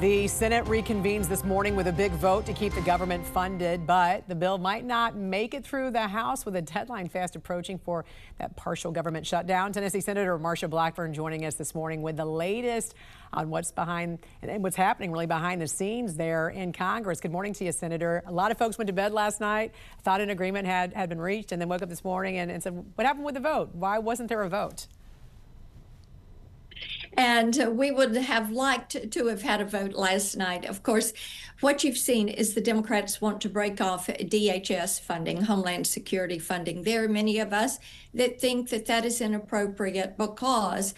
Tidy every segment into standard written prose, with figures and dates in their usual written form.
The Senate reconvenes this morning with a big vote to keep the government funded, but the bill might not make it through the House with a deadline fast approaching for that partial government shutdown. Tennessee Senator Marsha Blackburn joining us this morning with the latest on what's behind and what's happening really behind the scenes there in Congress. Good morning to you, Senator. A lot of folks went to bed last night, thought an agreement had been reached, and then woke up this morning and said, what happened with the vote? Why wasn't there a vote? And we would have liked to have had a vote last night. Of course, what you've seen is the Democrats want to break off DHS funding, Homeland Security funding. There are many of us that think that that is inappropriate because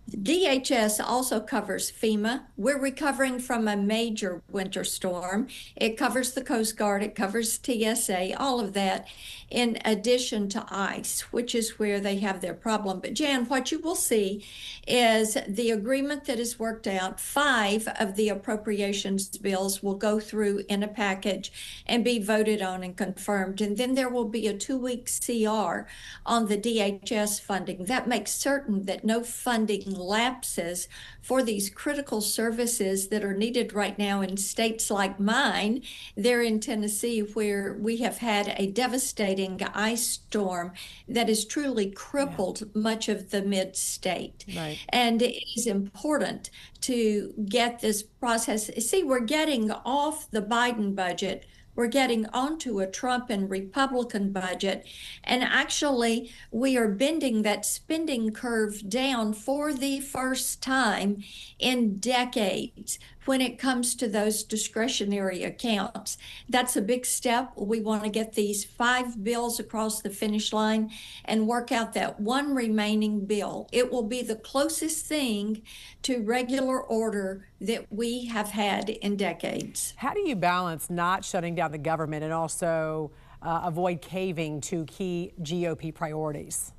DHS also covers FEMA. We're recovering from a major winter storm. It covers the Coast Guard, it covers TSA, all of that, in addition to ICE, which is where they have their problem. But Jan, what you will see is the agreement that is worked out. 5 of the appropriations bills will go through in a package and be voted on and confirmed. And then there will be a 2-week CR on the DHS funding. That makes certain that no funding lapses for these critical services that are needed right now in states like mine, there in Tennessee, where we have had a devastating ice storm that has truly crippled much of the mid-state. Right. And it is important to get this process. See, we're getting off the Biden budget. We're getting onto a Trump and Republican budget. And actually, we are bending that spending curve down for the first time in decades when it comes to those discretionary accounts. That's a big step. We want to get these 5 bills across the finish line and work out that one remaining bill. It will be the closest thing to regular order that we have had in decades. How do you balance not shutting down the government and also avoid caving to key GOP priorities?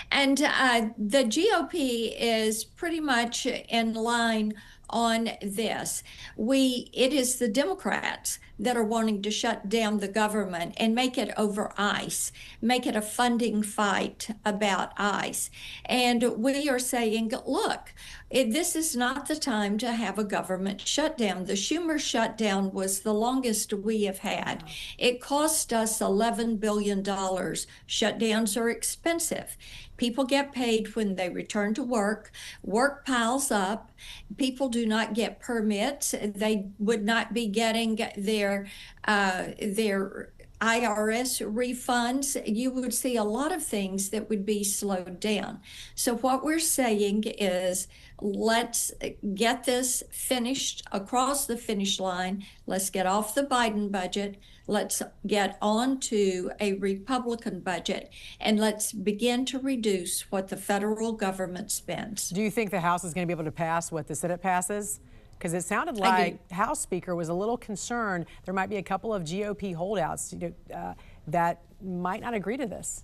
And the GOP is pretty much in line on this. It is the Democrats that are wanting to shut down the government and make it over ICE, make it a funding fight about ICE. And we are saying, look, this is not the time to have a government shutdown. The Schumer shutdown was the longest we have had. It cost us $11 billion. Shutdowns are expensive. People get paid when they return to work. Work piles up. People do not get permits. They would not be getting their IRS refunds. You would see a lot of things that would be slowed down. So what we're saying is, let's get this finished across the finish line. Let's get off the Biden budget. Let's get on to a Republican budget, and let's begin to reduce what the federal government spends. Do you think the House is going to be able to pass what the Senate passes? Because it sounded like House Speaker was a little concerned there might be a couple of GOP holdouts that might not agree to this.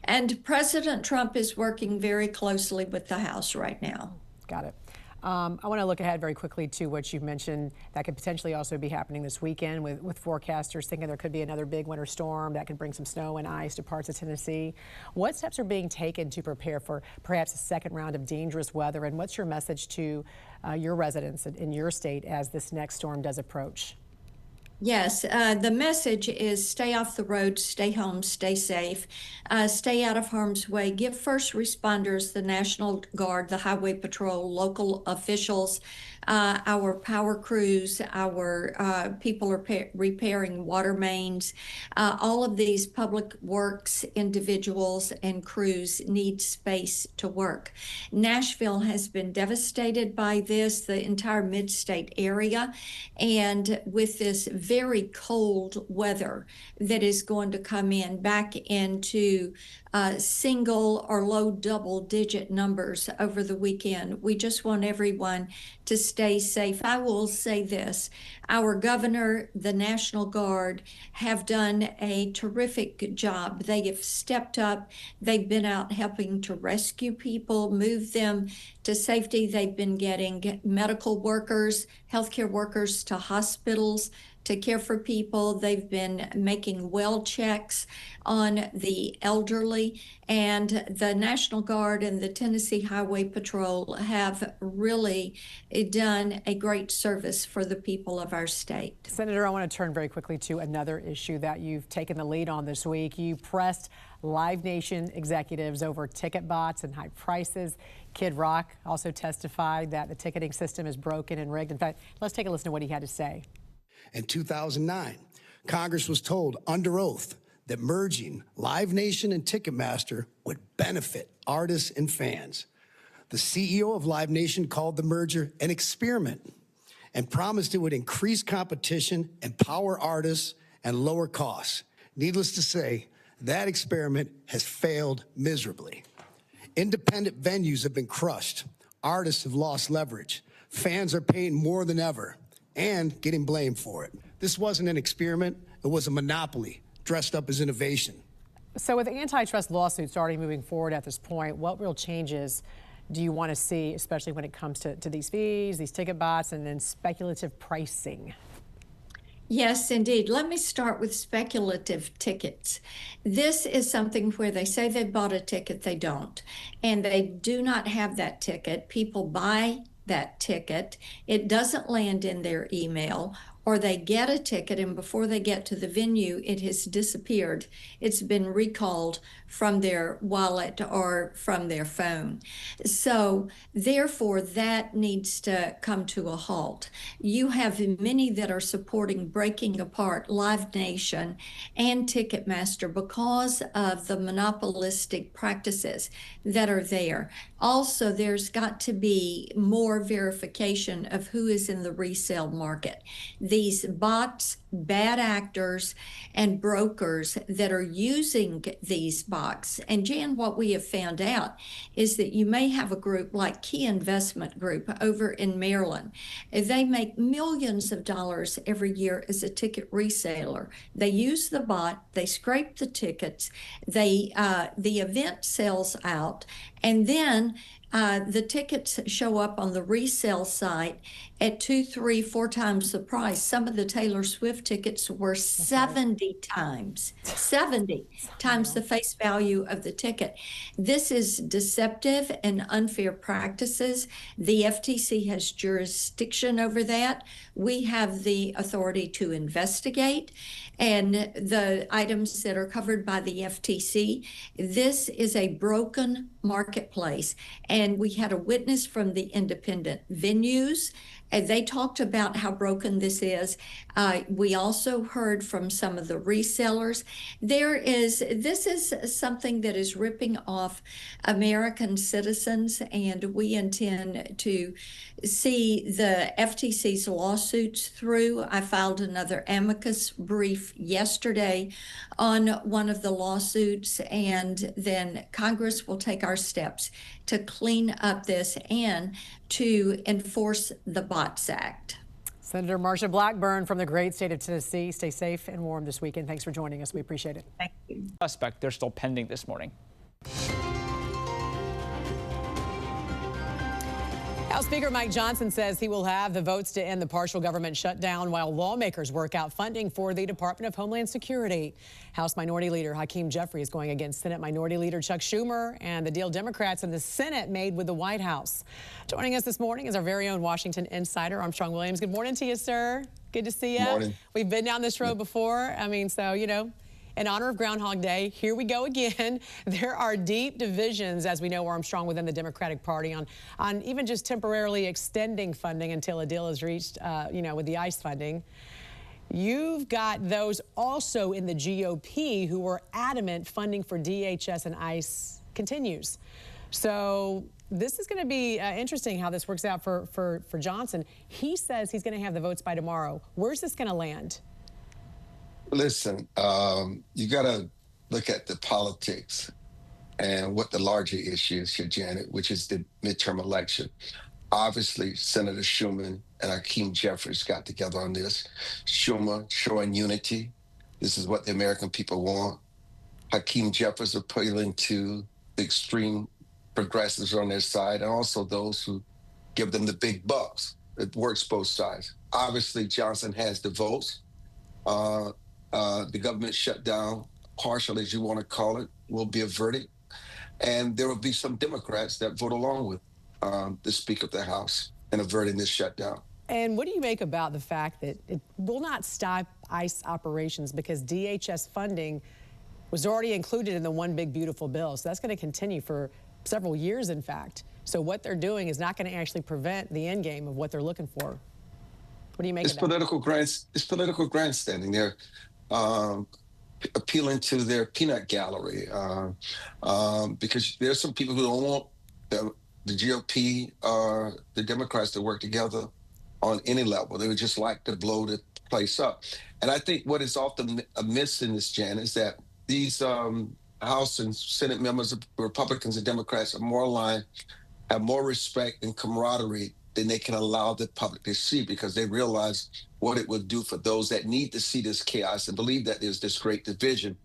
And President Trump is working very closely with the House right now. Got it. I want to look ahead very quickly to what you've mentioned that could potentially also be happening this weekend with forecasters thinking there could be another big winter storm that could bring some snow and ice to parts of Tennessee. What steps are being taken to prepare for perhaps a second round of dangerous weather? And what's your message to your residents in your state as this next storm does approach? Yes, the message is stay off the road, stay home, stay safe, stay out of harm's way. Give first responders, the National Guard, the Highway Patrol, local officials, our power crews, our people are repairing water mains. All of these public works individuals and crews need space to work. Nashville has been devastated by this, the entire mid-state area, and with this very cold weather that is going to come in back into single or low double-digit numbers over the weekend. We just want everyone to stay safe. I will say this, our governor, the National Guard, have done a terrific job. They have stepped up. They've been out helping to rescue people, move them to safety. They've been getting medical workers, healthcare workers to hospitals to care for people. They've been making well checks on the elderly, and the National Guard and the Tennessee Highway Patrol have really done a great service for the people of our state. Senator, I want to turn very quickly to another issue that you've taken the lead on this week. You pressed Live Nation executives over ticket bots and high prices. Kid Rock also testified that the ticketing system is broken and rigged. In fact, let's take a listen to what he had to say. In 2009, Congress was told under oath that merging Live Nation and Ticketmaster would benefit artists and fans. The CEO of Live Nation called the merger an experiment and promised it would increase competition, empower artists, and lower costs. Needless to say, that experiment has failed miserably. Independent venues have been crushed. Artists have lost leverage. Fans are paying more than ever and getting blamed for it. This wasn't an experiment. It was a monopoly dressed up as innovation. So with antitrust lawsuits already moving forward at this point, what real changes do you want to see, especially when it comes to these fees, these ticket bots, and then speculative pricing? Yes, indeed. Let me start with speculative tickets. This is something where they say they bought a ticket, they don't. And they do not have that ticket. People buy that ticket. It doesn't land in their email, or they get a ticket and before they get to the venue, it has disappeared. It's been recalled from their wallet or from their phone. So therefore, that needs to come to a halt. You have many that are supporting breaking apart Live Nation and Ticketmaster because of the monopolistic practices that are there. Also, there's got to be more verification of who is in the resale market. These bots, bad actors, and brokers that are using these bots. And Jan, what we have found out is that you may have a group like Key Investment Group over in Maryland. They make millions of dollars every year as a ticket reseller. They use the bot, they scrape the tickets, the event sells out, and then the tickets show up on the resale site at 2, 3, 4 times the price. Some of the Taylor Swift tickets were 70 times the face value of the ticket. This is deceptive and unfair practices. The FTC has jurisdiction over that. We have the authority to investigate, and the items that are covered by the FTC. This is a broken marketplace. And we had a witness from the independent venues, and they talked about how broken this is. We also heard from some of the resellers. This is something that is ripping off American citizens, and we intend to see the FTC's lawsuits through. I filed another amicus brief yesterday on one of the lawsuits, and then Congress will take our steps to clean up this and to enforce the Bots Act. Senator Marsha Blackburn from the great state of Tennessee. Stay safe and warm this weekend. Thanks for joining us. We appreciate it. Thank you. Suspect, they're still pending this morning. House Speaker Mike Johnson says he will have the votes to end the partial government shutdown while lawmakers work out funding for the Department of Homeland Security. House Minority Leader Hakeem Jeffries is going against Senate Minority Leader Chuck Schumer and the deal Democrats in the Senate made with the White House. Joining us this morning is our very own Washington insider, Armstrong Williams. Good morning to you, sir. Good to see you. Good morning. We've been down this road before. I mean, so, you know, in honor of Groundhog Day, here we go again. There are deep divisions, as we know, Armstrong, within the Democratic Party on even just temporarily extending funding until a deal is reached, you know, with the ICE funding. You've got those also in the GOP who are adamant funding for DHS and ICE continues. So this is going to be interesting how this works out for Johnson. He says he's going to have the votes by tomorrow. Where's this going to land? Listen, you got to look at the politics and what the larger issue is here, Janet, which is the midterm election. Obviously, Senator Schumer and Hakeem Jeffries got together on this. Schumer showing unity. This is what the American people want. Hakeem Jeffries appealing to the extreme progressives on their side and also those who give them the big bucks. It works both sides. Obviously, Johnson has the votes. the government shutdown, partial as you want to call it, will be averted. And there will be some Democrats that vote along with the Speaker of the House in averting this shutdown. And what do you make about the fact that it will not stop ICE operations because DHS funding was already included in the One Big Beautiful Bill? So that's going to continue for several years, in fact. So what they're doing is not going to actually prevent the end game of what they're looking for. What do you make of that? It's political grandstanding. They're appealing to their peanut gallery because there's some people who don't want the GOP or the Democrats to work together on any level. They would just like to blow the place up. And I think what is often amiss in this, Jan, is that these House and Senate members, Republicans and Democrats, are more aligned, have more respect and camaraderie than they can allow the public to see, because they realize what it would do for those that need to see this chaos and believe that there's this great division,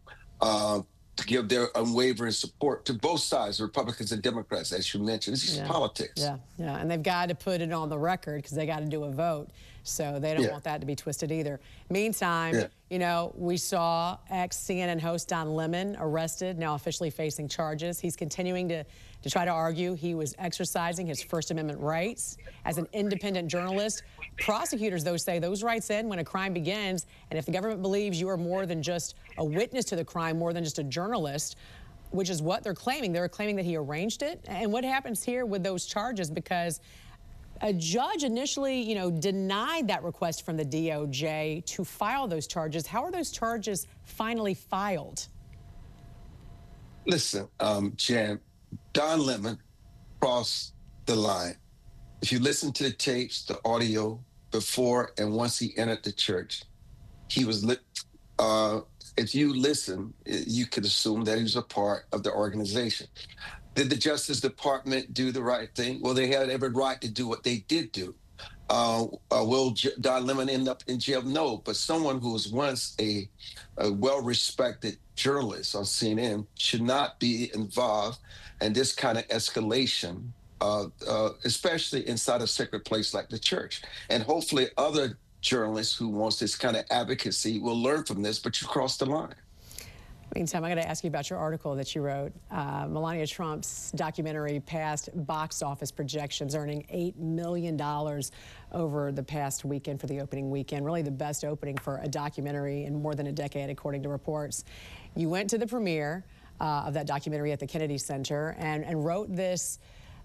to give their unwavering support to both sides, Republicans and Democrats, as you mentioned. This is politics. Yeah, and they've got to put it on the record because they got to do a vote. So they don't want that to be twisted either. Meantime, you know, we saw ex-CNN host Don Lemon arrested, now officially facing charges. He's continuing to try to argue he was exercising his First Amendment rights as an independent journalist. Prosecutors, though, say those rights end when a crime begins, and if the government believes you are more than just a witness to the crime, more than just a journalist, which is what they're claiming that he arranged it. And what happens here with those charges, because a judge initially, you know, denied that request from the DOJ to file those charges. How are those charges finally filed? Listen, Jan, Don Lemon crossed the line. If you listen to the tapes, the audio before and once he entered the church, he was lit. If you listen, you could assume that he was a part of the organization. Did the Justice Department do the right thing? Well, they had every right to do what they did do. Will Don Lemon end up in jail? No, but someone who was once a well-respected journalist on CNN should not be involved in this kind of escalation, especially inside a sacred place like the church. And hopefully other journalists who wants this kind of advocacy will learn from this, but you crossed the line. Meantime, I'm going to ask you about your article that you wrote. Melania Trump's documentary passed box office projections, earning $8 million over the past weekend for the opening weekend. Really the best opening for a documentary in more than a decade, according to reports. You went to the premiere of that documentary at the Kennedy Center and wrote this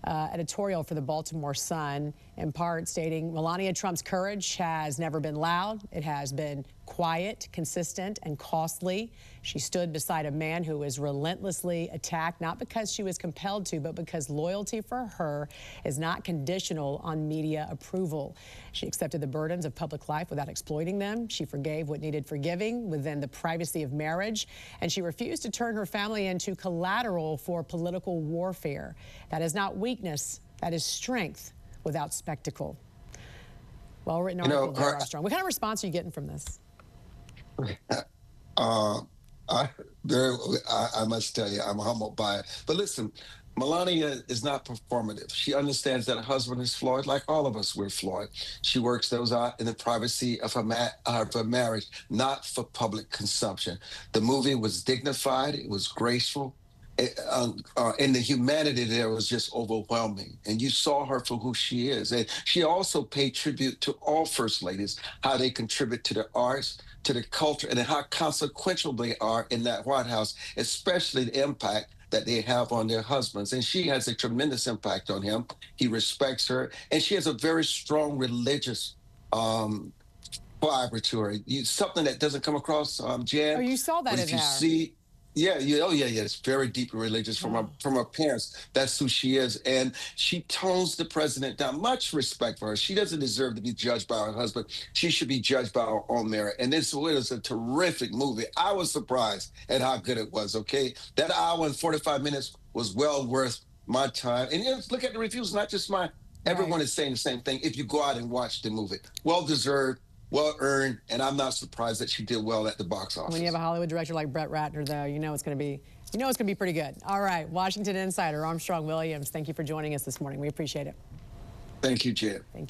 editorial for the Baltimore Sun, in part stating Melania Trump's courage has never been loud. It has been quiet, consistent, and costly. She stood beside a man who was relentlessly attacked, not because she was compelled to, but because loyalty for her is not conditional on media approval. She accepted the burdens of public life without exploiting them. She forgave what needed forgiving within the privacy of marriage, and she refused to turn her family into collateral for political warfare. That is not weakness, that is strength without spectacle. Well-written article there, Armstrong. What kind of response are you getting from this? I must tell you, I'm humbled by it. But listen, Melania is not performative. She understands that her husband is flawed, like all of us, we're flawed. She works those out in the privacy of her marriage, not for public consumption. The movie was dignified. It was graceful. And the humanity there was just overwhelming. And you saw her for who she is. And she also paid tribute to all first ladies, how they contribute to the arts, to the culture, and how consequential they are in that White House, especially the impact that they have on their husbands. And she has a tremendous impact on him. He respects her. And she has a very strong religious fiber to her. Something that doesn't come across, Jan. Oh, you saw that in there. Yeah, it's very deeply religious from her parents. That's who she is. And she tones the president down. Much respect for her. She doesn't deserve to be judged by her husband. She should be judged by her own merit. And this was a terrific movie. I was surprised at how good it was, okay? That hour and 45 minutes was well worth my time. And look at the reviews, not just mine. Everyone is saying the same thing if you go out and watch the movie. Well-deserved. Well-earned, and I'm not surprised that she did well at the box office. When you have a Hollywood director like Brett Ratner, though, you know it's going to be pretty good. All right, Washington Insider Armstrong Williams, thank you for joining us this morning. We appreciate it. Thank you, Jen. Thank you.